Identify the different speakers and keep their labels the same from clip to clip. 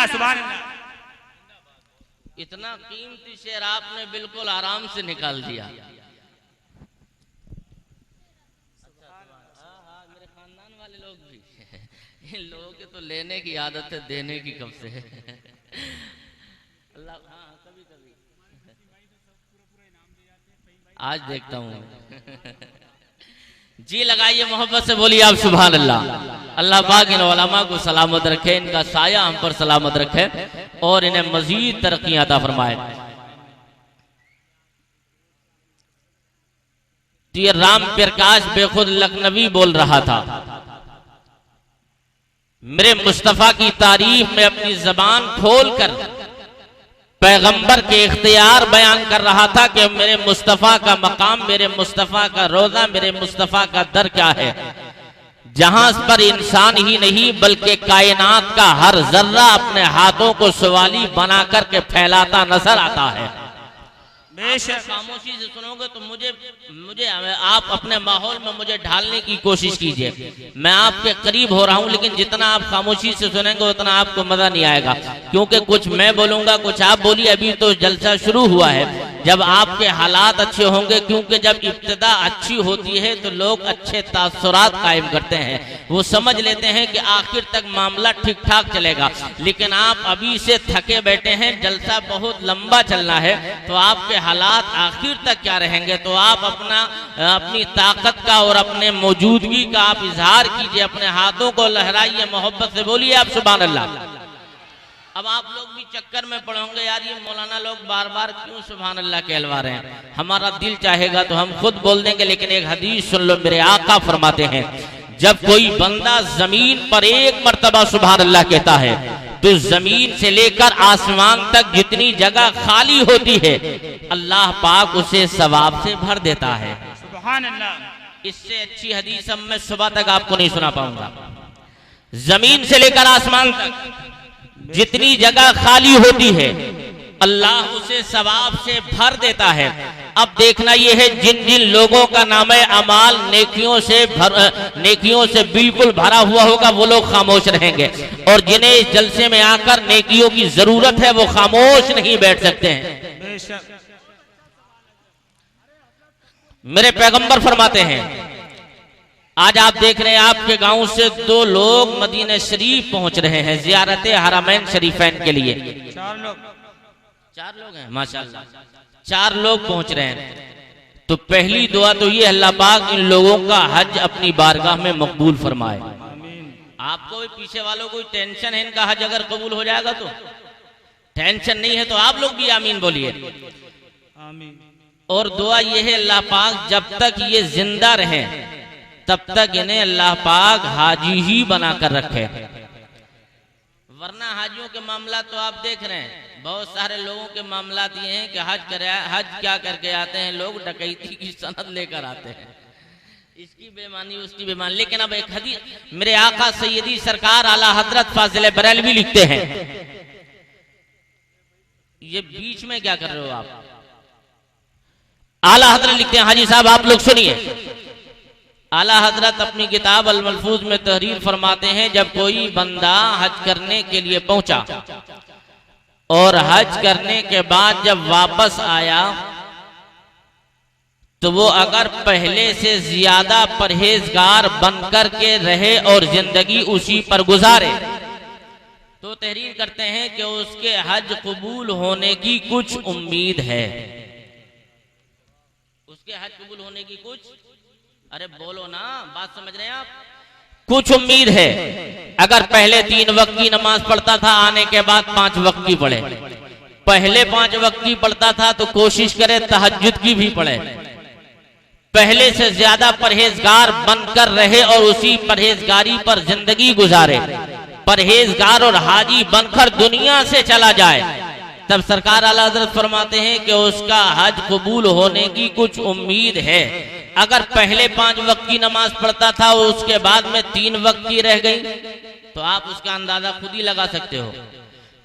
Speaker 1: अल्लाह, सुभान अल्लाह।
Speaker 2: इतना कीमती शेर आपने बिल्कुल आराम से निकाल दिया। मेरे खानदान वाले लोग भी इन लोगों के तो लेने की आदत है, देने की कब से है। अल्लाह, हाँ कभी कभी आज देखता हूँ। जी लगाइए मोहब्बत से, बोलिए आप सुभान अल्लाह। अल्लाह पाक इन उलमा को सलामत रखे, इनका साया हम पर सलामत रखे और इन्हें मजीद तरक्की अता फरमाए। तो ये राम प्रकाश बेखुद लखनवी बोल रहा था, मेरे मुस्तफा की तारीफ में अपनी जबान खोलकर पैगंबर के इख्तियार बयान कर रहा था कि मेरे मुस्तफा का मकाम, मेरे मुस्तफा का रोजा, मेरे मुस्तफा का दर क्या है, जहां पर इंसान ही नहीं बल्कि कायनात का हर जर्रा अपने हाथों को सवाली बना करके फैलाता नजर आता है। बेशक खामोशी से सुनोगे तो मुझे आप अपने माहौल में मुझे ढालने की कोशिश कीजिए। मैं आपके करीब हो रहा हूं, लेकिन जितना आप खामोशी से सुनेंगे उतना आपको मजा नहीं आएगा, क्योंकि कुछ मैं बोलूंगा कुछ आप बोलिए। अभी तो जलसा शुरू हुआ है, जब आपके हालात अच्छे होंगे, क्योंकि जब इब्तिदा अच्छी होती है तो लोग अच्छे तासुरात कायम करते हैं, वो समझ लेते हैं कि आखिर तक मामला ठीक ठाक चलेगा। लेकिन आप अभी से थके बैठे हैं, जलसा बहुत लंबा चलना है, तो आपके हालात आखिर तक क्या रहेंगे। तो आप अपनी ताकत का और अपने मौजूदगी का आप इजहार कीजिए, अपने हाथों को लहराइए, मोहब्बत से बोलिए आप सुभान अल्लाह। अब आप लोग भी चक्कर में पड़ोगे, यार ये मौलाना लोग बार बार क्यों सुभान अल्लाह कहलवा रहे हैं। हमारा दिल चाहेगा तो हम खुद बोल देंगे, लेकिन एक हदीस सुन लो, मेरे आका फरमाते हैं जब कोई बंदा जमीन पर एक मर्तबा सुभान अल्लाह कहता है तो जमीन से लेकर आसमान तक जितनी जगह खाली होती है अल्लाह पाक उसे सवाब से भर देता है।
Speaker 1: सुभान अल्लाह।
Speaker 2: इससे अच्छी हदीस अब मैं सुबह तक आपको नहीं सुना पाऊंगा। जमीन से लेकर आसमान तक जितनी जगह खाली होती है अल्लाह उसे सवाब से भर देता है। अब देखना यह है, जिन जिन लोगों का नाम अमाल नेकियों से बिल्कुल भरा हुआ होगा वो लोग खामोश रहेंगे, और जिन्हें इस जलसे में आकर नेकियों की जरूरत है वो खामोश नहीं बैठ सकते हैं। मेरे पैगंबर फरमाते हैं, आज आप देख रहे हैं आपके गांव से 2 लोग मदीना शरीफ पहुंच रहे हैं जियारत हरमैन शरीफैन के लिए। 4 लोग हैं माशाल्लाह, 4 लोग पहुंच रहे हैं। तो पहली दुआ तो ये, अल्लाह पाक इन लोगों का हज अपनी बारगाह में मकबूल फरमाए। आपको भी पीछे वालों को टेंशन है, इनका हज अगर कबूल हो जाएगा तो टेंशन नहीं है, तो आप लोग भी आमीन बोलिए।
Speaker 1: आमीन।
Speaker 2: और दुआ ये है, अल्लाह पाक जब तक ये जिंदा रहे तब तक इन्हें अल्लाह पाक हाजी ही बनाकर रखे, वरना हाजियों के मामला तो आप देख रहे हैं, बहुत सारे लोगों के मामला ये हैं कि हज क्या करके आते हैं लोग, डकैती की सनद लेकर आते हैं, इसकी बेईमानी उसकी बेईमानी। लेकिन अब एक हदीस, मेरे आका सैयदी सरकार आला हजरत फाजिल बरेलवी लिखते हैं, ये बीच में क्या कर रहे हो आप। आला हजरत लिखते हैं, हाजी साहब आप लोग सुनिए, आला हजरत अपनी किताब अल मलफूज में तहरीर फरमाते हैं, जब कोई बंदा हज करने के लिए पहुंचा और हज करने के बाद जब वापस आया तो वो अगर पहले से ज्यादा परहेजगार बनकर के रहे और जिंदगी उसी पर गुजारे तो तहरीर करते हैं कि उसके हज कबूल होने की कुछ उम्मीद है। उसके हज कबूल होने की कुछ, अरे बोलो ना, बात समझ रहे हैं आप, कुछ उम्मीद है। अगर पहले 3 वक्त की नमाज पढ़ता था, आने के बाद 5 वक्त की पढ़े, पहले 5 वक्त की पढ़ता था तो कोशिश करे तहज्जुद की भी पढ़े, पहले से ज्यादा परहेजगार बनकर रहे और उसी परहेजगारी पर जिंदगी गुजारे, परहेजगार और हाजी बनकर दुनिया से चला जाए, तब सरकार आला हज़रत फरमाते हैं कि उसका हज कबूल होने की कुछ उम्मीद है। अगर पहले 5 वक्त की नमाज पढ़ता था और उसके बाद में 3 वक्त की रह गई तो आप उसका अंदाजा खुद ही लगा सकते हो।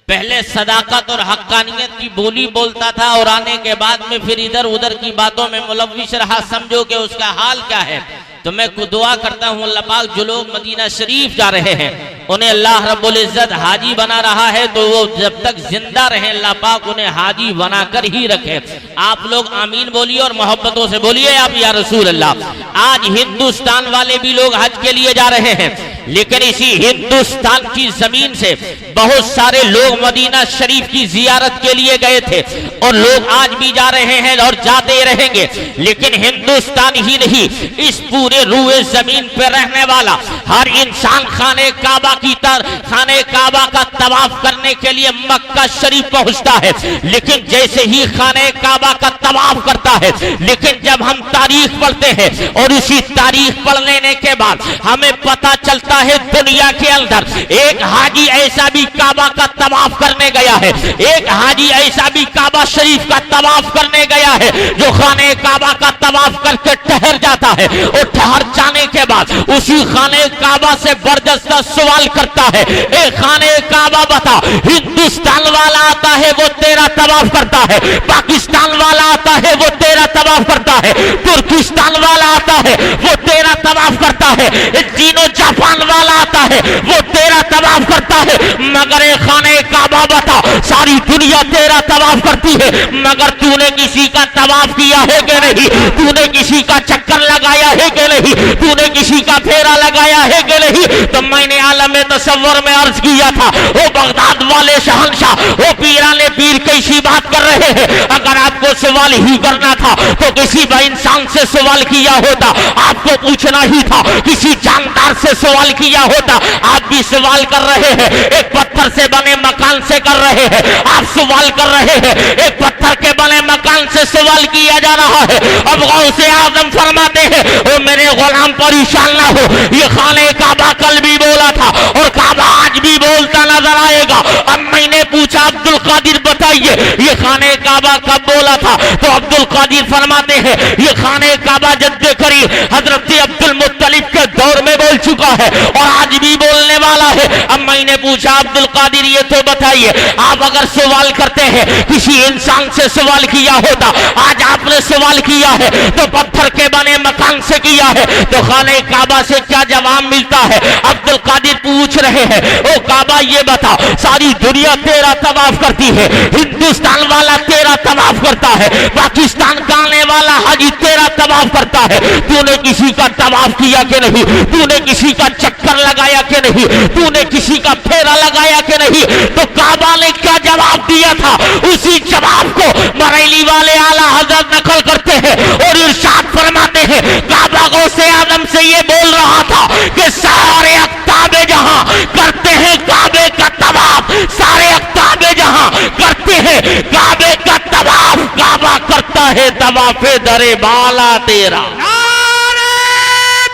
Speaker 2: पहले सदाकत और हक्कानियत की बोली बोलता था और आने के बाद में फिर इधर उधर की बातों में मुलव्विस रहा, समझो कि उसका हाल क्या है। तो मैं दुआ करता हूँ अल्लाह पाक जो लोग मदीना शरीफ जा रहे हैं उन्हें अल्लाह रब्बुल इज्जत हाजी बना रहा है, तो वो जब तक जिंदा रहे अल्लाह पाक उन्हें हाजी बनाकर ही रखे। आप लोग आमीन बोलिए और मोहब्बतों से बोलिए आप या रसूल अल्लाह। आज हिंदुस्तान वाले भी लोग हज के लिए जा रहे हैं, लेकिन इसी हिंदुस्तान की जमीन से बहुत सारे लोग मदीना शरीफ की जियारत के लिए गए थे और लोग आज भी जा रहे हैं और जाते रहेंगे। लेकिन हिंदुस्तान ही नहीं, इस पूरे रूए जमीन पर रहने वाला हर इंसान खाने काबा खाने काबा का तवाफ करने के लिए मक्का शरीफ पहुंचता है। लेकिन जैसे ही खाने काबा का तवाफ करता है, लेकिन जब हम तारीख पढ़ते हैं और उसी तारीख पढ़ लेने के बाद हमें पता चलता है दुनिया के अंदर एक हाजी ऐसा भी काबा का तवाफ करने गया है, एक हाजी ऐसा भी काबा शरीफ का तवाफ करने गया है जो खाने काबा का तवाफ करके ठहर जाता है और ठहर जाने के बाद उसी खाने काबा से बर्जस्ता सवाल करता है, ए खाने काबा बता, हिंदुस्तान वाला आता है वो तेरा तवाफ करता है, पाकिस्तान वाला आता है वो तेरा तवाफ करता है, तुर्किस्तान वाला आता है वो तेरा तवाफ करता है, चीनो जापान वाला आता है वो तेरा तवाफ करता है, मगर ए खाने काबा बता, सारी दुनिया तेरा तवाफ करती है, मगर तूने किसी का तवाफ किया है कि नहीं, तूने किसी का चक्कर लगाया है कि नहीं, तूने किसी का फेरा लगाया है कि नहीं। तो मैंने आलम तसव्वुर में अर्ज किया था, वो बगदाद वाले शहंशाह, वो पीराने पीर कैसी बात कर रहे हैं। अगर आपको सवाल ही करना था तो किसी भी इंसान से सवाल किया होता, आपको पूछना ही था, किसी जानदार से सवाल किया होता। आप भी सवाल कर रहे हैं, एक पत्थर से बने मकान से कर रहे हैं, आप सवाल कर रहे हैं, एक पत्थर के बने मकान से सवाल किया जा रहा है। अब गौसे आजम फरमाते हैं, ओ मेरे गुलाम परेशान ना हो, ये खाने काबा कल भी बोला था और काबा आज भी बोलता नजर आएगा। अब मैंने पूछा अब्दुल कादिर बताइए ये खाने काबा कब बोला था, तो अब्दुल कादिर फरमाते हैं ये खाने काबा जद्दे करीब हजरत अब्दुल मुत्तलिब के दौर में बोल चुका है और आज भी बोलने वाला है। अब मैंने पूछा अब्दुल कादिर ये तो बताइए, आप अगर सवाल करते हैं किसी इंसान से सवाल किया होता, आज आपने सवाल किया है तो पत्थर के बने मकान से किया है, तो खाने काबा से क्या जवाब मिलता है। अब्दुल कादिर पूछ रहे हैं, ओ काबा ये बता, सारी दुनिया तेरा तवाफ करती है, हिंदुस्तान वाला तेरा तवाफ करता है, पाकिस्तान का आने वाला हाजी तेरा तवाफ करता है, तूने किसी का तवाफ किया कि नहीं, तूने किसी का चक्कर लगाया कि नहीं, तूने किसी का फेरा लगाया कि नहीं। तो काबा ने क्या जवाब दिया था, उसी जवाब को बरेली वाले आला हजरत नकल करते हैं और इरशाद फरमाते हैं, काबा गौसे आदम से ये बोल रहा था कि सारे अक्ताबे जहां करते हैं काबे का तवाफ, सारे अक्ताबे जहां करते हैं काबे का तवाफ, काबा करता है तवाफे दरे बाला तेरा।
Speaker 1: नारे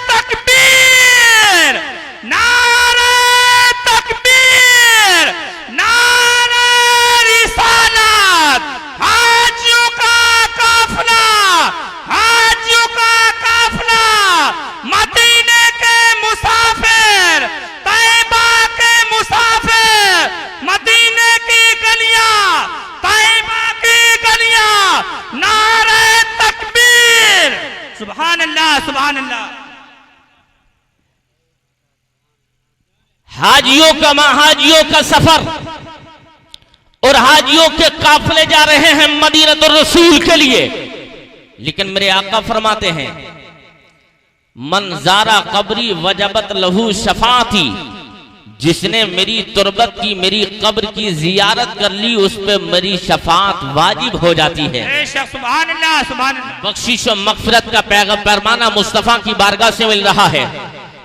Speaker 1: तकबीर, नारे तकबीर, नारे रिसालत। हाजियों का काफिला, हाजियों का काफिला, मदीने के मुसाफिर, तैयबा के मुसाफिर, मदीने की गलियां, तैयबा की गलियां, नारे तकबीर, सुभान अल्लाह, सुभान अल्लाह।
Speaker 2: हाजियों का महाजियों का सफर और हाजियों के काफिले जा रहे हैं मदीनतुर रसूल के लिए। लेकिन मेरे आका फरमाते हैं, मंजारा कब्री वजबत लहू शफाती, जिसने मेरी तुरबत की, मेरी कब्र की जियारत कर ली, उस पे मेरी शफात वाजिब हो जाती है।
Speaker 1: सुभान अल्लाह, सुभान अल्लाह।
Speaker 2: बख्शिश और मगफिरत का पैगंबराना मुस्तफा की बारगाह से मिल रहा है।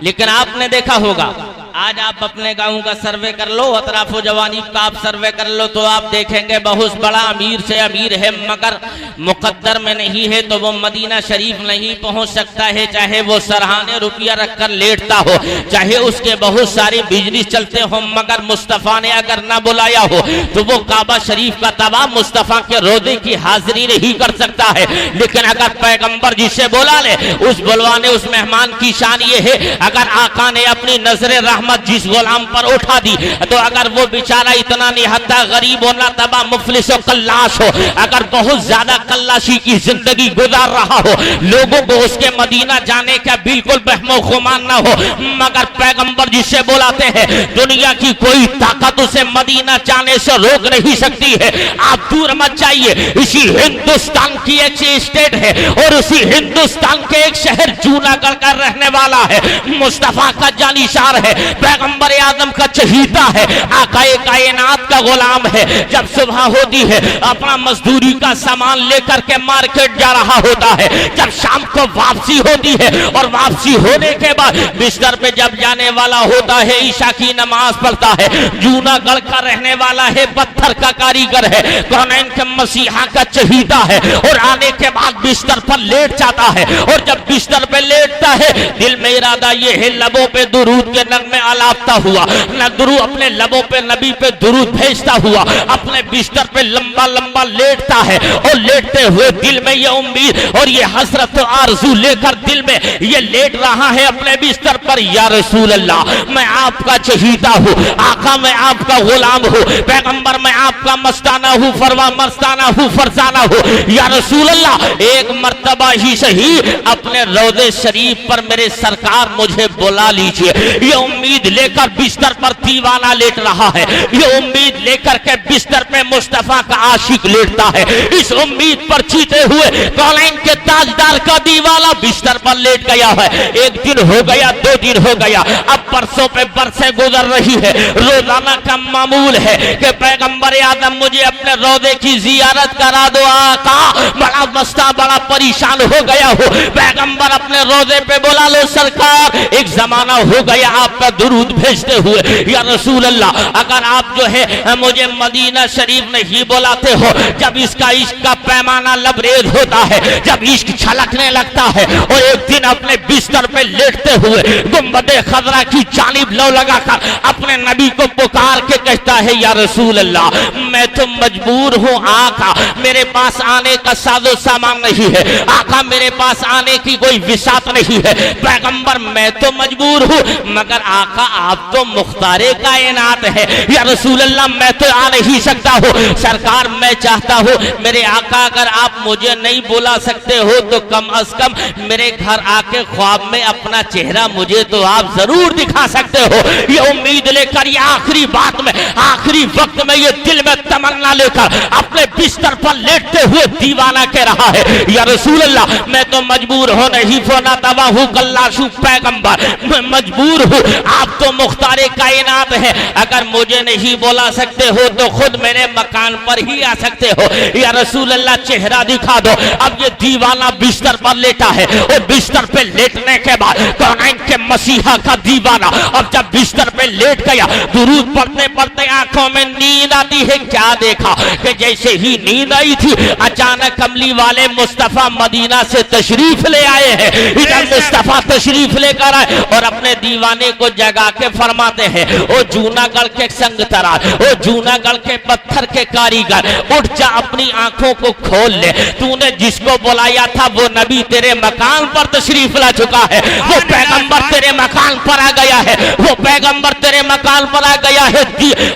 Speaker 2: लेकिन आपने देखा होगा, आज आप अपने गांव का सर्वे कर लो, अतराफो जवानी का आप सर्वे कर लो, तो आप देखेंगे बहुत बड़ा अमीर से अमीर है, मगर मुकद्दर में नहीं है, तो वो मदीना शरीफ नहीं पहुंच सकता है, चाहे वो सरहाने रुपया रखकर लेटता हो, चाहे उसके बहुत सारे बिजनेस चलते हो, मगर मुस्तफ़ा ने अगर ना बुलाया हो तो वो काबा शरीफ का तवाफ मुस्तफ़ा के रोज़े की हाजिरी नहीं कर सकता है। लेकिन अगर पैगंबर जिसे बुला ले, उस बुलवाने उस मेहमान की शान ये है, अगर आका ने अपनी नजर रहमत जिस गुलाम पर उठा दी, तो अगर वो बेचारा इतना निहत्ता गरीब हो, ना तबा मुफलिस कल्लाश हो, अगर बहुत ज्यादा कल्लाशी की जिंदगी गुजार रहा हो, लोगों को उसके मदीना जाने का बिल्कुल बहमो खुमान ना हो, मगर पैगंबर जिससे बुलाते हैं दुनिया की कोई ताकत उसे मदीना जाने से रोक नहीं सकती है। आप दूर मत जाइए, इसी हिंदुस्तान की एक स्टेट है और उसी हिंदुस्तान के एक शहर जूनागढ़ का रहने वाला है, मुस्तफा का जानिशार है, पैगंबर आदम का चहीता है, आकाए कायनात का गुलाम है। जब सुबह होती है अपना मजदूरी का सामान लेकर के मार्केट जा रहा होता है, जब शाम को वापसी होती है और वापसी होने के बाद बिस्तर पे जब जाने वाला होता है, ईशा की नमाज पढ़ता है, जूनागढ़ का रहने वाला है, पत्थर का कारीगर है, कौनैन के मसीहा का चहीता है, और आने के बाद बिस्तर पर लेट जाता है, और जब बिस्तर पे लेटता है दिल में इरादा ये है लबों पे दुरूद के नगमे आलापता हुआ, नदरू अपने लबों पे नबी पे दुरूद भेजता हुआ अपने बिस्तर पे लंबा लंबा लेटता है, और लेटते हुए दिल में ये उम्मीद और ये हसरत और आरज़ू लेकर दिल में ये लेट रहा है अपने बिस्तर पर, या रसूल अल्लाह मैं आपका चहीता हूँ, आका मैं आपका गुलाम हूँ, पैगंबर मैं आपका मस्ताना हूँ, फरवा मस्ताना हूँ, फरजाना हूँ, या रसूल अल्लाह एक मर्तबा ही सही अपने रोज़े शरीफ पर मेरे सरकार मुझे बुला लीजिए। ये उम्मीद लेकर बिस्तर पर दीवाना लेट रहा है, ये उम्मीद लेकर के बिस्तर पे मुस्तफा का आशिक लेटता है, इस उम्मीद पर जीते हुए कौनैन के ताजदार का दीवाना बिस्तर पर लेट गया है। एक दिन हो गया, 2 दिन हो गया, अब बरसों पे बरसें गुजर रही है, रोजाना का मामूल है कि पैगंबर आदम मुझे अपने रोज़े की जियारत करा दो आका, बड़ा मस्ता बड़ा परेशान हो गया हो, पैगंबर अपने रोज़े पे बुला लो सरकार, एक जमाना हो गया आप पर दुरूद भेजते हुए, या रसूल अल्लाह अगर आप जो है मुझे मदीना शरीफ नहीं बुलाते हो, जब इसका इश्क का पैमाना लबरेज होता है, जब इश्क छलकने लगता है, और एक दिन अपने बिस्तर पे लेटते हुए गुंबदे खजरा की जानिब लो लगाकर अपने नबी को पुकार के कहता है, या रसूल अल्लाह मैं तो मजबूर हूँ आका, मेरे पास आने का साजो सामान नहीं है, आका मेरे पास आने की कोई विसात नहीं है, पैगंबर मैं तो मजबूर हूँ, मगर आका आप तो मुख्तारे कायनात है, या रसूल अल्लाह मैं तो आ नहीं सकता हूँ, सरकार मैं चाहता हूँ मेरे आका अगर आप मुझे नहीं बुला सकते हो तो कम अज कम मेरे घर आके ख्वाब में अपना चेहरा मुझे तो आप जरूर दिखा सकते हो। ये उम्मीद लेकर, ये आखिरी बात में, आखिरी वक्त में, ये दिल में तमन्ना लेकर अपने बिस्तर पर लेटते हुए दीवाना कह रहा है, या रसूल अल्लाह मैं तो मजबूर हो नहीं फोना तबा हूँ कल्लाशू पैगंबर, मैं मजबूर हूँ, आप तो मुख्तारे कायनात है, अगर मुझे नहीं बुला सकते हो तो खुद मेरे मकान पर ही आ सकते हो, या रसूल अल्लाह चेहरा दिखा दो। अब ये दीवाना बिस्तर पर लेटा है, और बिस्तर पे लेटने के बाद कौनैन के मसीहा का दीवाना अब जब बिस्तर पे लेट गया, दुरूद पढ़ते पढ़ते आंखों में नींद आती है, क्या देखा कि जैसे ही नींद आई थी अचानक कमली वाले मुस्तफा मदीना से तशरीफ ले आए हैं, इधर मुस्तफा तशरीफ लेकर आए और अपने दीवाने को जगा के फरमाते हैं, ओ जूनागढ़ के संग तरा, ओ जूनागढ़ के पत्थर के कारीगर, उठ जा अपनी आंखों को खोल ले, तूने जिसको बुलाया था वो नबी तेरे मकान पर तशरीफ ला चुका है, वो पैगंबर तेरे मकान पर आ गया है, वो पैगंबर तेरे मकान पर आ गया है,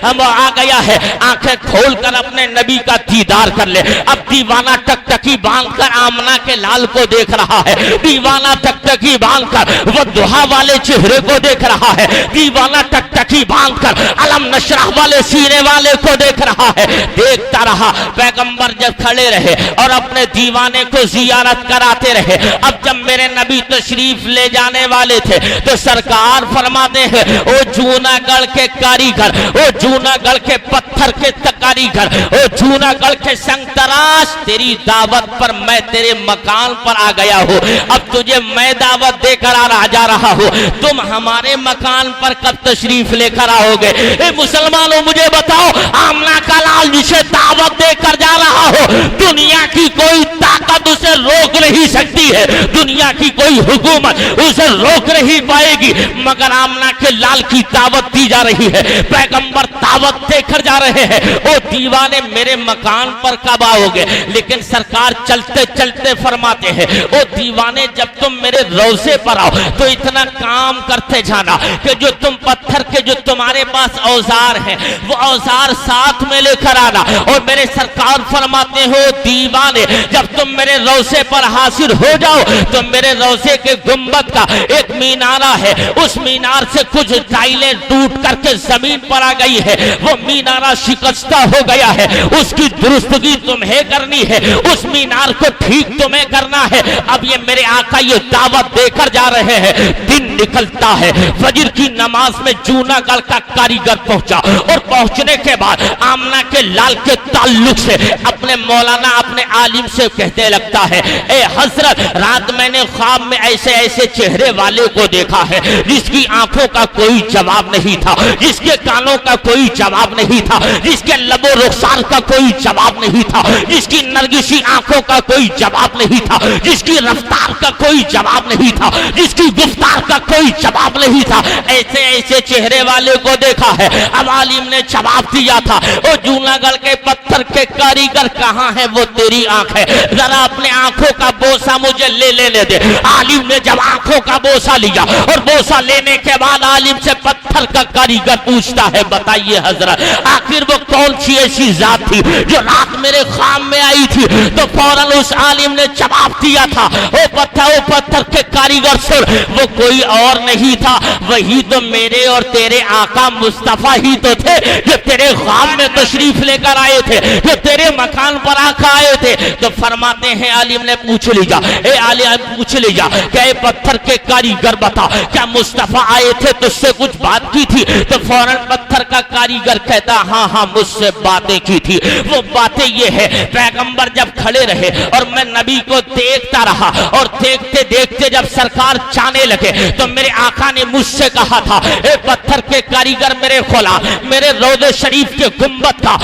Speaker 2: आ गया है, आंखें खोलकर अपने नबी का दीदार कर ले। अब दीवाना टकटकी बांधकर आमना के लाल को देख रहा है, दीवाना टकटकी बांधकर वो दुहा वाले चेहरे को देख रहा है, दीवाना टकटकी बांधकर अलम नशरह वाले सीने वाले को देख रहा है, देखता रहा। पैगंबर जब खड़े रहे और अपने दीवाने को जियारत कराते रहे, अब जब मेरे नबी तशरीफ ले जाने वाले थे तो सरकार फरमाते हैं, ओ जूनागढ़ के कारीगर, ओ जूनागढ़ के पत्थर के कारीगर, ओ जूनागढ़ के संग तराश, तेरी दावत पर मैं तेरे मकान पर आ गया हूँ, अब तुझे मैं दावत देकर जा रहा हूँ, तुम हमारे मकान पर कब तशरीफ लेकर आओगे? ए मुसलमानों मुझे बताओ, आमना का लाल जिसे दावत देकर जा रहा हो, दुनिया की कोई ताकत उसे रोक नहीं सकती है, दुनिया की कोई हुकूमत उसे रोक नहीं पाएगी, मगर आमना के लाल की दावत दी जा रही है, पैगंबर दावत देकर जा रहे हैं, ओ दीवाने मेरे मकान पर कब आओगे? लेकिन सरकार चलते चलते फरमाते हैं, ओ दीवाने जब तुम मेरे रोज़े पर आओ तो इतना काम करते जाना कि जो तुम पत्थर के जो तुम्हारे पास औजार हैं वो औजार साथ में लेकर आना। और मेरे सरकार फरमाते हो दीवाने जब तुम मेरे रोज़े पर हाजिर हो जाओ तो मेरे रोज़े के गुंबद का एक मीनारा है, उस मीनार से कुछ टाइलें टूट करके जमीन पर आ गई है, वो मीनारा शिकस्ता हो गया है, उसकी दुरुस्तगी तुम्हें करनी है, उस मीनार को ठीक तुम्हें करना है। अब ये मेरे आका ये दावत देकर जा रहे हैं। दिन निकलता है, फजर की नमाज में जूनागढ़ का कारीगर पहुंचा और पहुंचने के बाद आमना के लाल के ताल्लुक से अपने मौलाना अपने आलिम से कहते लगता है, ए हजरत रात मैंने ख्वाब में ऐसे ऐसे चेहरे वाले को देखा है जिसकी आंखों का कोई जवाब नहीं था, जिसके कानों का कोई जवाब नहीं था, जिसके लबो रुखसार का कोई जवाब नहीं था, जिसकी नरगिसी आंखों का कोई जवाब नहीं था, जिसकी रफ्तार का कोई जवाब नहीं था, जिसकी गुफ्तार का कोई जवाब नहीं था, ऐसे ऐसे चेहरे वाले को देखा है। अब आलिम ने जवाब दिया था, ओ जूनागढ़ के पत्थर के कारीगर कहाँ है वो तेरी आंख है, जरा अपने आंखों का बोसा मुझे ले लेने दे। आलिम ने जब आंखों का बोसा लिया और बोसा लेने के बाद आलिम से पत्थर का कारीगर पूछता है, बताइए हजरत आखिर वो कौन सी ऐसी जात थी जो रात मेरे ख्वाब में आई थी? तो फौरन उस आलिम ने जवाब दिया था, ओ पत्थर के कारीगर सुन, वो कोई और नहीं था, वही तो मेरे और तेरे आका मुस्तफा ही तो थे जो तेरे ख्वाब में तशरीफ लेकर आए थे, जो तेरे मकान पर आका आए थे। तो फरमाते हैं आलिम ने पूछ लिया, ए आलिम पूछ लिया क्या पत्थर के कारीगर बता क्या मुस्तफा आए थे तुझसे कुछ बात की थी? तो फौरन पत्थर का कारीगर कहता, हाँ हाँ मुझसे बातें की थी। वो बातें ये है, पैगंबर जब खड़े रहे और मैं नबी को देखता रहा और देखते देखते जब सरकार जाने लगे तो मेरे आका ने मुझसे कहा था, ए पत्थर के कारीगर मेरे खोला मेरे रोज़े शरीफ के गुंबद का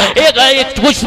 Speaker 2: कुछ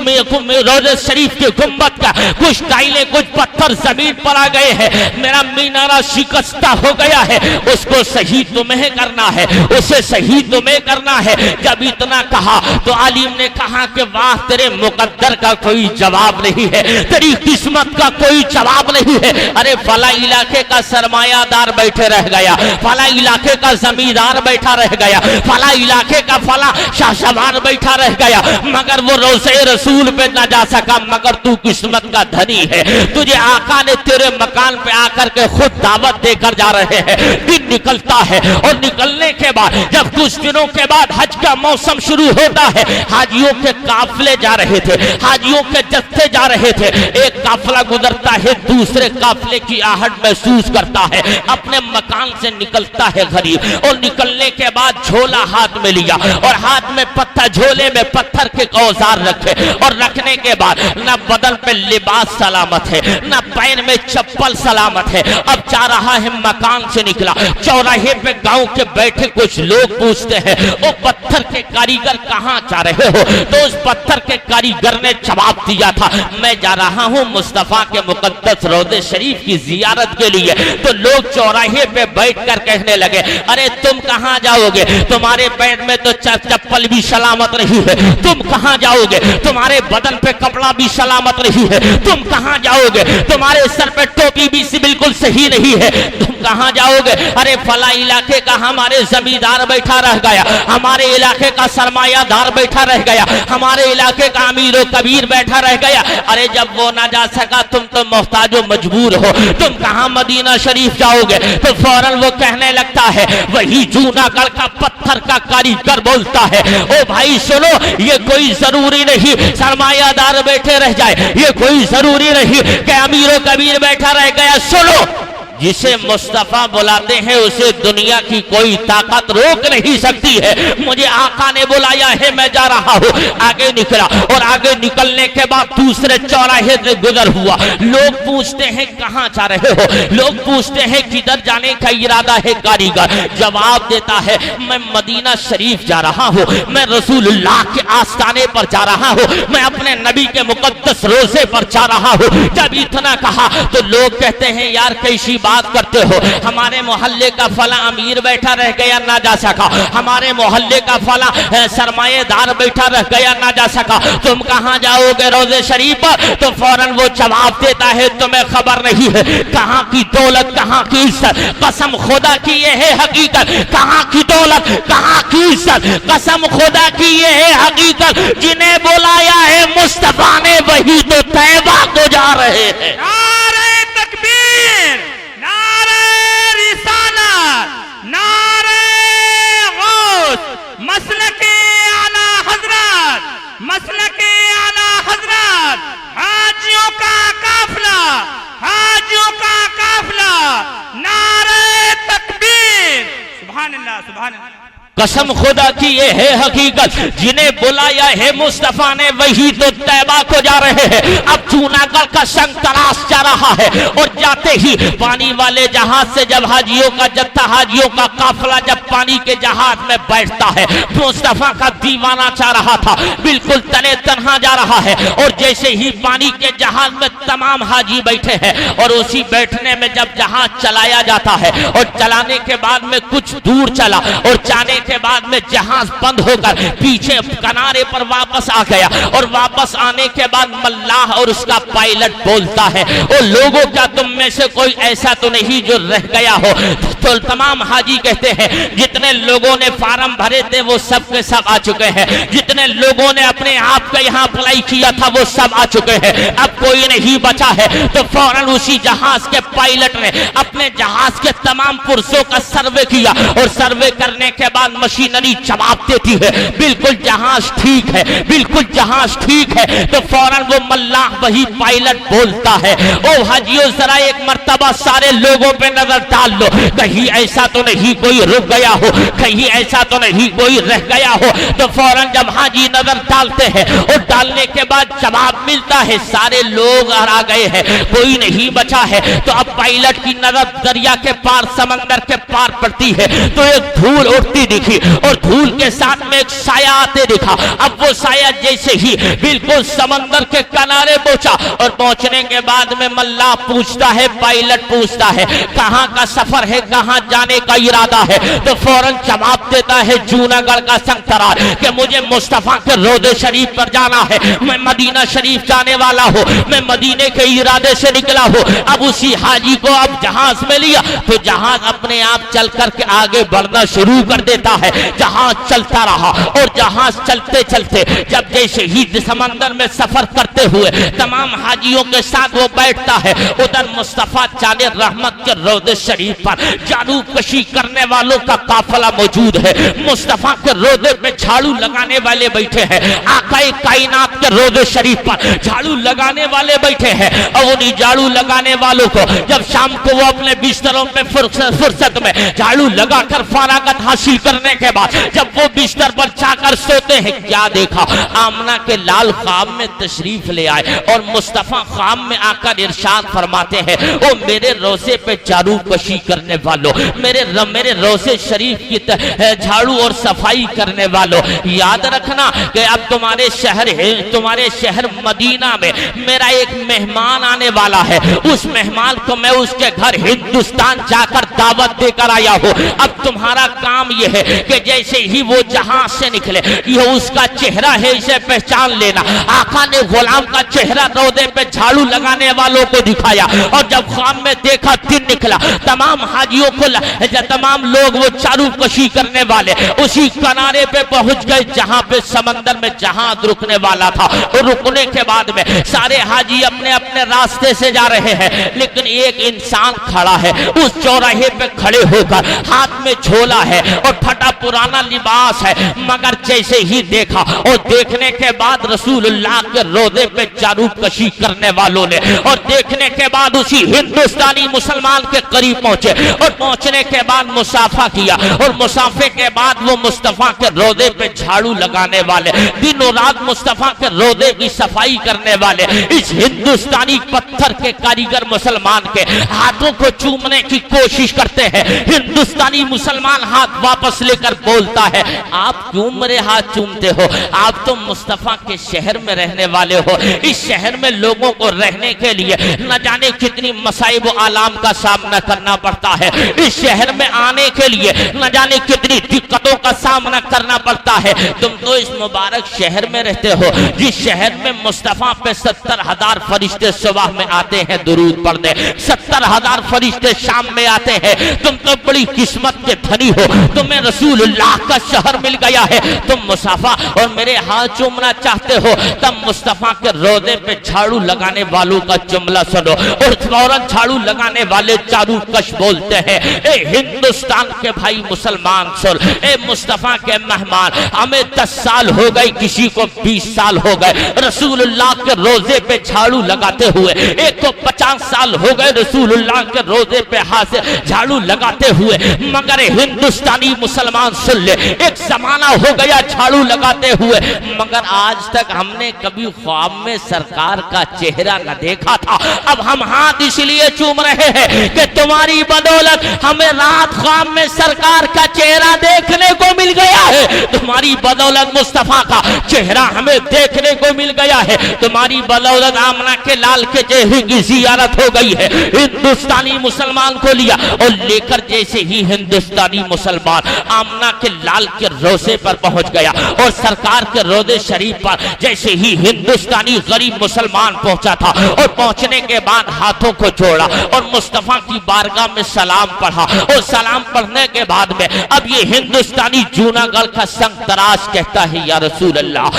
Speaker 2: रोज़े शरीफ के गुंबद का कुछ टाइलें कुछ पत्थर जमीन पर आ गए हैं, मेरा मीनारा शिकस्ता हो गया है, उसको सही तुम्हें करना है, उसे सही तुम्हें करना है। जब इतना कहा तो आलिम ने कहा कि वाह तेरे मुकद्दर का कोई जवाब नहीं है, तेरी किस्मत का कोई जवाब नहीं है। अरे फला इलाके का सरमायादार बैठे रह गया, फला इलाके का जमींदार बैठा रह गया, फला इलाके का फला शाहसवार बैठा रह गया, मगर वो रोज़े रसूल पे ना जा सका, मगर तू किस्मत का धनी है, तुझे आका ने तेरे मकान पे आकर के खुद दावत देकर जा रहे हैं। दिन निकलता है और निकलने के बाद जब कुछ दिनों के बाद हज का मौसम शुरू होता है, हाजियों के काफिले जा रहे थे, हाजियों के जत्थे जा रहे थे, एक काफिला गुजरता है दूसरे काफिले की आहट महसूस करता है, अपने मकान से निकलता है गरीब और निकलने के बाद झोला हाथ में लिया और हाथ में पत्थर, झोले में पत्थर के औजार रखे और रखने के बाद न बदन पे लिबास सलामत है न पैर में चप्पल सलामत है। अब जा रहा है, मकान से निकला, चौराहे पे गांव के बैठे कुछ लोग पूछते हैं, ओ पत्थर के कारीगर कहाँ जा रहे हो? तो उस पत्थर के कारीगर ने जवाब दिया था, मैं जा रहा हूँ मुस्तफा के मुकद्दस रोज़े शरीफ की जियारत के लिए। तो लोग चौराहे पे बैठकर कहने लगे, अरे तुम कहाँ जाओगे? तुम्हारे पैर में तो चप्पल भी सलामत नहीं है, तुम कहाँ जाओगे? तुम्हारे बदन पे कपड़ा भी सलामत नहीं है, तुम कहाँ जाओगे? तुम्हारे सर पे टोपी भी बिल्कुल सही नहीं है, तुम कहाँ जाओगे? अरे फला इलाके का हमारे जमींदार बैठा रह गया, हमारे इलाके का सरमायादार बैठा रह गया, हमारे इलाके का अमीर व कबीर बैठा रह गया। अरे जब वो ना जा सका तुम तो मोहताज मजबूर हो, तुम कहाँ मदीना शरीफ जाओगे? तो फौरन वो कहने लगता है, वही जूनागढ़ का पत्थर का कारीगर बोलता है, ओ भाई सुनो, ये कोई जरूरी नहीं सरमायादार बैठे रह जाए, ये कोई जरूरी नहीं कि अमीर कबीर बैठा रह गया। सुनो, जिसे मुस्तफा बुलाते हैं उसे दुनिया की कोई ताकत रोक नहीं सकती है। मुझे आका ने बुलाया है, मैं जा रहा हूँ। आगे निकला और आगे निकलने के बाद दूसरे चौराहे से गुजर हुआ। लोग पूछते हैं कहाँ जा रहे हो? लोग पूछते हैं किधर जाने का इरादा है? कारीगर जवाब देता है, मैं मदीना शरीफ जा रहा हूँ, मैं रसूलुल्लाह के आस्थाने पर जा रहा हूँ, मैं अपने नबी के मुकद्दस रोज़े पर जा रहा हूँ। जब इतना कहा तो लोग कहते हैं, यार कैसी बात बात करते हो, हमारे मोहल्ले का फला अमीर बैठा रह गया ना जा सका, हमारे मोहल्ले का फला सरमाएदार बैठा रह गया ना जा सका, तुम कहाँ जाओगे रोजे शरीफ पर? तो फौरन वो जवाब देता है तुम्हें खबर नहीं है कहाँ की दौलत कहाँ की इज्जत, कसम खुदा की ये है हकीकत, कहाँ की दौलत कहाँ की इज्जत, कसम खुदा की ये है हकीकत, जिन्हें बुलाया है मुस्तफा ने वही तो तैबा को जा रहे हैं।
Speaker 1: नारे तकबीर, नारे रिसालत, नारे गौस, मसलके आला हजरत, मसलके आला हजरत, हाजियों का काफिला, हाजियों का काफिला, नारे तकबीर, सुभान अल्लाह, सुभान अल्लाह।
Speaker 2: कसम खुदा की ये है हकीकत, जिन्हें बुलाया है मुस्तफा ने वही तो तैबा को जा रहे हैं। अब जूनागढ़ का संग तलाश जा रहा है और जाते ही पानी वाले जहाज से जब हाजियों का जत्था, हाजियों का काफिला जब पानी के जहाज में बैठता है, मुस्तफा का दीवाना चाह रहा था, बिल्कुल तने तनहा जा रहा है। और जैसे ही पानी के जहाज में तमाम हाजी बैठे हैं और उसी बैठने में जब जहाज चलाया जाता है और चलाने के बाद में कुछ दूर चला और जाने के बाद में जहाज बंद होकर पीछे किनारे पर वापस आ गया और वापस आने के बाद मल्लाह और उसका पायलट बोलता है, ओ लोगों क्या तुम में से कोई ऐसा तो नहीं जो रह गया हो? तो तमाम हाजी कहते हैं जितने लोगों ने फार्म भरे थे वो सब के सब आ चुके हैं, जितने लोगों ने अपने आप का यहाँ अप्लाई किया था वो सब आ चुके हैं, अब कोई नहीं बचा है। तो फौरन उसी जहाज के पायलट ने अपने जहाज के तमाम पुरुषों का सर्वे किया और सर्वे करने के बाद मशीनरी जवाब देती है बिल्कुल जहाज ठीक है, बिल्कुल जहाज ठीक है। तो फौरन वो मल्लाह वही पायलट बोलता है, ओ हाजियों जरा एक मर्तबा सारे लोगों पे नजर डाल लो, कहीं ऐसा तो नहीं कोई रुक गया हो, कहीं ऐसा तो नहीं कोई रह गया हो। तो फौरन जब हाजी नजर डालते हैं और डालने के बाद जवाब मिलता है सारे लोग आ गए हैं, कोई नहीं बचा है। तो अब पायलट की नजर दरिया के पार, समंदर के पार पड़ती है तो एक धूल उड़ती दिखी और धूल के साथ में एक साया आते दिखा। अब वो साया जैसे ही बिल्कुल समंदर के किनारे पहुंचा और पहुंचने के बाद में मल्लाह पूछता है, पायलट पूछता है कहां का सफर है, कहां जाने का इरादा है? तो फौरन जवाब देता है जूनागढ़ का संगतरार कि मुझे मुस्तफा के रोज़े शरीफ पर जाना है, मैं मदीना शरीफ जाने वाला हूं, मैं मदीने के इरादे से निकला हूं। अब उसी हाजी को अब जहाज में लिया तो जहाज अपने आप चल करके आगे बढ़ना शुरू कर देता है। जहाज चलता रहा और जहाज चलते चलते जब जैसे ही समंदर में सफर करते हुए तमाम हाजियों के साथ वो बैठता है, उधर मुस्तफा जाने रहमत के रोज़े शरीफ पर जादू कशी करने वालों का काफिला मौजूद है। मुस्तफा के रोज़े पे झाड़ू लगाने वाले बैठे हैं, आकाए कायनात के रोज़े शरीफ पर झाड़ू लगाने वाले बैठे हैं। और उन्हीं झाड़ू लगाने वालों को जब शाम को वो अपने बिस्तरों पे फुर्सत में झाड़ू लगाकर फरागत हासिल करने के बाद जब वो बिस्तर पर जाकर सोते हैं, क्या देखा? आमना के लाल ख्वाब में तशरीफ ले आए और मुस्तफा ख्वाब में आकर इरशाद फरमाते हैं, ओ मेरे रोज़े पे झाड़ू कशी करने वालों, मेरे रोज़े शरीफ की झाड़ू और सफाई करने वालों, याद रखना कि अब तुम्हारे शहर मदीना में मेरा एक मेहमान आने वाला है, उस मेहमान को मैं उसके घर हिंदुस्तान जाकर दावत देकर आया हूँ। अब तुम्हारा काम यह है कि जैसे ही वो जहां से निकले ये उसका चेहरा है, इसे पहचान लेना। आका ने गुलाम का चेहरा रोज़े पे झाड़ू लगाने वालों को दिखाया और जब ख्वाब में देखा दिन निकला, तमाम हाजियों को तमाम लोग वो झाड़ू कशी करने वाले उसी किनारे पे पहुंच गए जहां पे समंदर में जहाज रुकने वाला था। और रुकने के बाद में सारे हाजी अपने अपने रास्ते से जा रहे हैं, लेकिन एक इंसान खड़ा है उस चौराहे पे खड़े होकर, हाथ में झोला है और फटा पुराना लिबास है। मगर जैसे ही देखा और देखने के बाद रसूलुल्लाह के रोज़े पे झाड़ू कशी करने वालों ने और देखने के बाद उसी हिंदुस्तानी मुसलमान के करीब पहुंचे और पहुंचने के बाद मुसाफा किया और मुसाफे के बाद वो मुस्तफा के रोजे पे झाड़ू लगाने वाले, दिनों रात मुस्तफा के रोजे की सफाई करने वाले इस हिंदुस्तानी पत्थर के कारीगर मुसलमान के हाथों को चूमने की कोशिश करते हैं। हिंदुस्तानी मुसलमान हाथ वापस लेकर बोलता है, आप क्यों मेरे हाथ चूमते हो? आप तो मुस्तफा के शहर में रहने वाले हो। इस शहर में लोगों को रहने के लिए न जाने कितनी मसाइब आलाम का सामना करना पड़ता है। इस शहर में आने के लिए न जाने कितनी दिक्कतों का सामना करना पड़ता है। तुम तो इस मुबारक शहर में रहते हो जिस शहर में मुस्तफा पे 70,000 फरिश्ते सुबह में आते हैं दुरूद पढ़ने, 70,000 फरिश्ते शाम में आते हैं। तुम तो बड़ी किस्मत के धनी हो, तुम्हें रसूलुल्लाह का शहर मिल गया है। तुम मुसाफा और मेरे हाथ चूमना चाहते हो, तब मुस्तफा के रोजे पे झाड़ू लगाने वालों का जुमला सुनो और फौरन झाड़ू लगाने वाले चारू कश बोलते हैं, ए हिंदुस्तान के भाई मुसलमान सुन, ए मुस्तफा के मेहमान, हमें 10 साल हो गए, किसी को 20 साल हो गए रसूलुल्लाह के रोजे पे झाड़ू लगाते हुए, एक को 50 साल हो गए रसूलुल्लाह के रोजे पे हाथ से झाड़ू लगाते हुए, मगर हिंदुस्तानी मुसलमान सुन ले, एक जमाना हो गया झाड़ू लगाते हुए, मगर आज तक हमने कभी ख्वाब में सरकार का चेहरा न देखा था। अब हम हाथ इसलिए चूम रहे हैं कि तुम्हारी बदौलत हमें रात ख्वाब में सरकार का चेहरा देखने को मिल गया है। तुम्हारी बदौलत मुस्तफा का चेहरा हमें देखने को मिल गया है। तुम्हारी बदौलत आमना के लाल के चेहरे की जियारत हो गई है। हिंदुस्तानी मुसलमान को लिया और लेकर जैसे ही हिंदुस्तानी मुसलमान आमना के लाल के रोजे पर पहुंच गया और सरकार के रोजे शरीफ पर जैसे ही हिंदुस्तानी गरीब मुसलमान पहुंचा था और पहुंचने के बाद हाथों को जोड़ा और मुस्तफा की बारगाह में सलाम पढ़ा और सलाम पढ़ने के बाद में अब ये हिंदुस्तानी जूनागढ़ का संग तराश कहता है, या रसूल अल्लाह,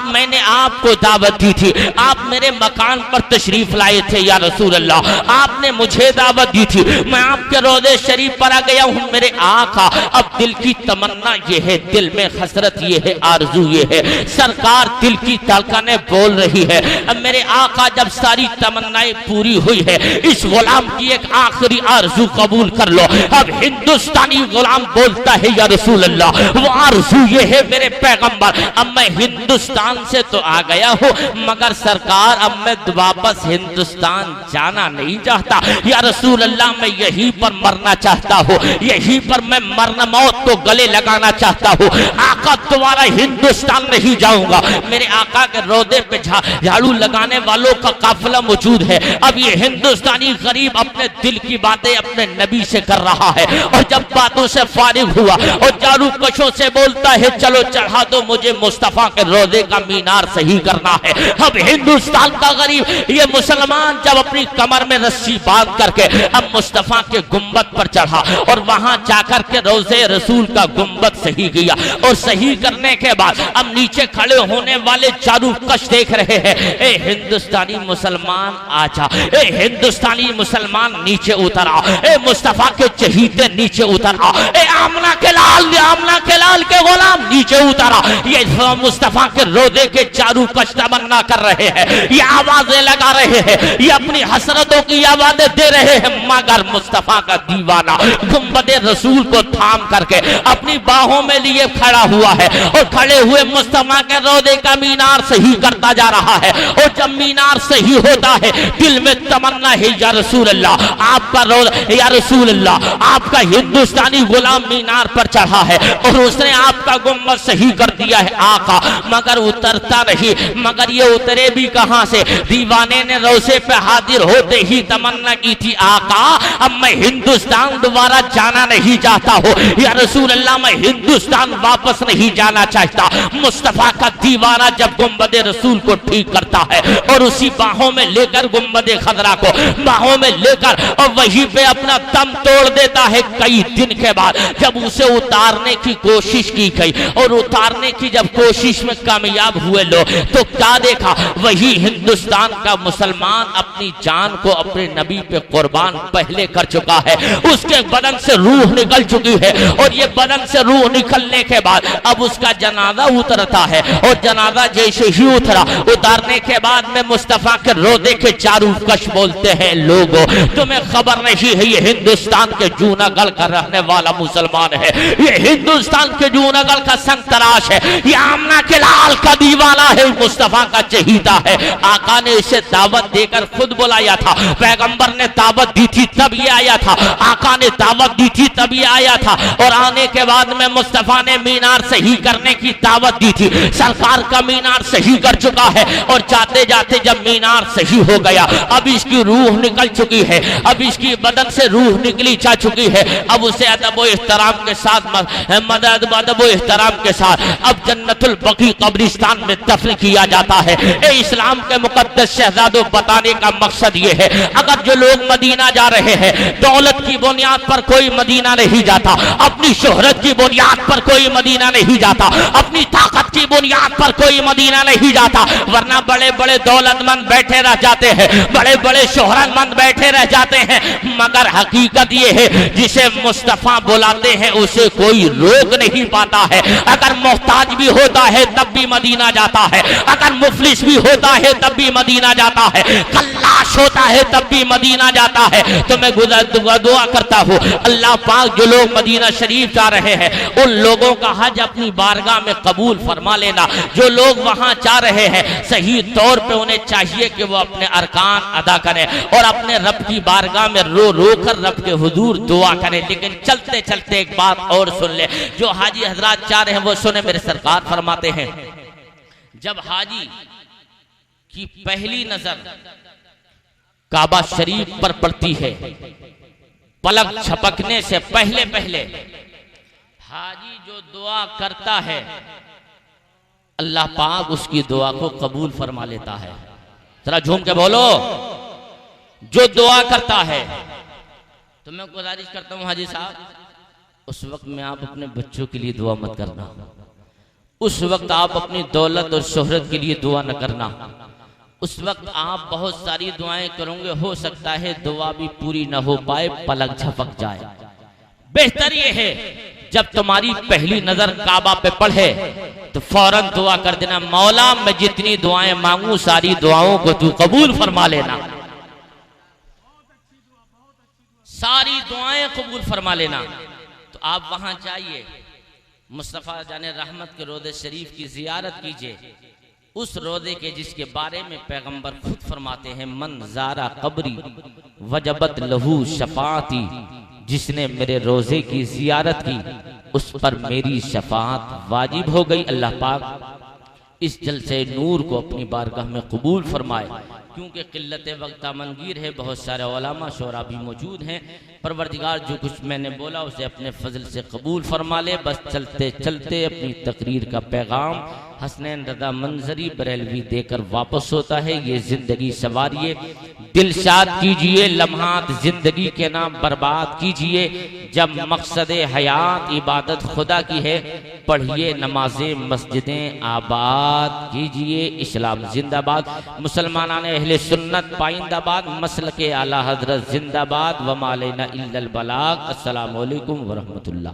Speaker 2: मैंने आपको दावत दी थी, आप मेरे मकान पर तशरीफ लाए थे, या रसूल अल्लाह, आपने मुझे दावत दी थी, मैं आपके रोजे शरीफ पर आ गया हूं मेरे आका। अब दिल की तमन्ना ये है, दिल में हसरत ये है, आरजू ये है, सरकार दिल की धड़कनें बोल रही है। अब मेरे आका जब सारी तमन्नाएं पूरी हुई है, इस गुलाम की एक आखिरी आरजू कबूल कर लो। अब हिंदुस्तानी गुलाम बोलता है, या रसूल अल्लाह, वो आरजू ये है मेरे पैगंबर, अब मैं हिंदुस्तान से तो आ गया हूँ मगर सरकार अब मैं वापस हिंदुस्तान जाना नहीं चाहता, या रसूल अल्लाह, मैं यहीं पर मरना चाहता हूँ, यहीं पर मैं मरना मौत को गले लगाना चाहता हूँ। आका तुम्हारा हिंदुस्तान नहीं जाऊंगा। मेरे आका के रोजे पे झाड़ू लगाने वालों का काफिला मौजूद है। अब ये हिंदुस्तानी गरीब अपने दिल की बातें अपने नबी से कर रहा है और जब बातों से फारिग हुआ और झाड़ू कशों से बोलता है, चलो चढ़ा दो मुझे मुस्तफा के रोजे का मीनार सही करना है। अब हिंदुस्तान का गरीब ये मुसलमान जब अपनी कमर में रस्सी बांध करके अब मुस्तफा के गुंबद पर चढ़ा और वहां जाकर के रोजे रसूल का गुंबद सही किया और सही करने के बाद अब नीचे खड़े होने वाले चारू कश देख रहे हैं, ए हिंदुस्तानी मुसलमान आजा, ए हिंदुस्तानी मुसलमान नीचे उतर आ, ए मुस्तफा के चहीते नीचे उतर आ, ए आमना के लाल के गुलाम नीचे उतर आ। ये मुस्तफा के रोजे के चारू कश तमन्ना कर रहे हैं, ये आवाजें लगा रहे हैं, ये अपनी हसरतों की आवाजें दे रहे हैं, मगर मुस्तफा का दीवाना गुंबदे रसूल को थाम करके अपनी बाहों में लिए खड़ा हुआ है और खड़े हुए मुस्तफा के रोजे का मीनार सही करता जा रहा है। और जब मीनार सही होता है दिल में तमन्ना है, या रसूल अल्लाह, आपका रोजा, या रसूल अल्लाह, आपका हिंदुस्तानी गुलाम मीनार पर चढ़ा है और उसने आपका गुंबद सही कर दिया है आका, मगर उतरता नहीं। मगर ये उतरे भी कहां से? दीवाने ने रोजे पे हाजिर होते ही तमन्ना की थी, आका अब मैं हिंदुस्तान दोबारा जाना नहीं चाहता हूँ, या रसूल अल्लाह, मैं हिंदुस्तान वापस नहीं जाना चाहता। मुस्तफा का दीवाना जब गुंबदे रसूल को ठीक करता है और उसी बाहों में लेकर गुंबदे खदरा को बाहों में लेकर और वहीं पे अपना दम तोड़ देता है। कई दिन के बाद जब उसे उतारने की कोशिश की गई और उतारने की जब कोशिश में कामयाब हुए लोग, तो क्या देखा? वही हिंदुस्तान का मुसलमान अपनी जान को अपने नबी पे कुर्बान पहले कर चुका है, उसके बदन से रूह निकल चुकी है और ये बदन से रूह निकलने के बाद अब उसका जनाजा उतरता है और जनाजा जैसे ही उतरा, उतारने के बाद में मुस्तफा के रोजे के चारू कश बोलते हैं, लोगों तुम्हें खबर नहीं है ये हिंदुस्तान हिंदुस्तान के जूनागढ़ का रहने वाला मुसलमान है, ये हिंदुस्तान के जूनागढ़ का संग तराश है, ये आमना के लाल का दीवाना है, मुस्तफा का चहीता है। आका ने इसे दावत देकर खुद बुलाया था, पैगंबर ने दावत दी थी तब ये आया था, आका ने दावत दी थी तब ये आया था। और आने के बाद में मुस्तफा ने मीनार सही करने की दावत दी थी, सरकार का मीनार सही कर चुका है। और जाते जाते जब मीनार सही हो गया, अब इसकी रूह निकल चुकी है, अब इसकी बदन से रूह निकली जा चुकी है, अब उसे अदब व एहतराम के साथ अदब व एहतराम के साथ अब जन्नतुल बकी कब्रिस्तान में दफन किया जाता है। ए इस्लाम के मुकद्दस शहजादों, बताने का मकसद ये है, अगर जो लोग मदीना जा रहे हैं, दौलत की बुनियाद पर कोई मदीना नहीं जाता, अपनी शोहरत की बुनियाद पर कोई मदीना नहीं जाता, अपनी ताकत की बुनियाद पर कोई मदीना नहीं जाता, वरना बड़े बड़े दौलतमंद बैठे रह जाते हैं, बड़े बड़े शोहरतमंद बैठे रह जाते हैं। मगर हकीकत ये है, जिसे मुस्तफा बुलाते हैं उसे कोई रोक नहीं पाता है। अगर मोहताज भी होता है तब भी मदीना जाता है, अगर मुफलिस भी होता है तब भी मदीना जाता है, कल्लाश होता है तब भी मदीना जाता है। तो मैं दुआ करता हूँ, अल्लाह पाक जो लोग मदीना शरीफ जा रहे हैं उन लोगों का हज अपनी बारगाह में कबूल फरमा लेना। जो लोग वहां जा रहे हैं सही तौर पे उन्हें चाहिए कि वो अपने अरकान अदा करें और अपने रब की बारगाह में रो रो कर रब के हुजूर दुआ करें। लेकिन चलते चलते एक बात और सुन ले, जो हाजी हजरात जा रहे हैं वो सुने। मेरे सरकार फरमाते हैं, जब हाजी की पहली नजर काबा शरीफ पर पड़ती है, पलक झपकने से पहले पहले हाजी जो दुआ करता है, अल्लाह पाक उसकी दुआ को कबूल फरमा लेता है। जरा झूम के बोलो, जो दुआ करता है। तो मैं गुजारिश करता हूं हाजी साहब, उस वक्त में आप अपने बच्चों के लिए दुआ मत करना, उस वक्त आप अपनी दौलत और शोहरत के लिए दुआ न करना, उस वक्त आप बहुत सारी दुआएं करोगे, हो सकता है दुआ भी पूरी न हो पाए, पलक झपक जाए। बेहतर ये है जब तुम्हारी पहली नजर काबा पे पड़े तो फौरन दुआ कर देना, मौला मैं जितनी दुआएं मांगू सारी दुआओं को तू कबूल फरमा लेना, सारी दुआएं कबूल फरमा लेना। तो आप वहां जाइए, मुस्तफा जाने रहमत के रोज़े शरीफ की जियारत कीजिए, उस रोज़े के जिसके बारे में पैगंबर खुद फरमाते हैं, मन ज़ारा कब्री वजबत लहू शफाअती, जिसने मेरे रोज़े की जियारत की उस पर मेरी शफाअत वाजिब हो गई। अल्लाह पाक इस जलसे नूर को अपनी बारगाह में कबूल फरमाए। क्योंकि किल्लत वक्त मंगीर है, बहुत सारे उलमा शोरा भी मौजूद हैं। परवरदिगार जो कुछ मैंने बोला उसे अपने फजल से कबूल फरमा ले। बस चलते चलते अपनी तकरीर का पैगाम हसनैन रजा मंजरी बरेलवी देकर वापस होता है। ये जिंदगी सवारिए, दिलशाद कीजिए, लम्हात जिंदगी के नाम बर्बाद कीजिए। जब मकसद हयात इबादत खुदा की है, पढ़िए नमाजें मस्जिदें आबाद कीजिए। इस्लाम जिंदाबाद, मुसलमान अहले सुन्नत पाइंदाबाद, मसलके आला हजरत जिंदाबाद। व मालेना इल्लल बलाग। अस्सलामु अलैकुम व रहमतुल्लाह।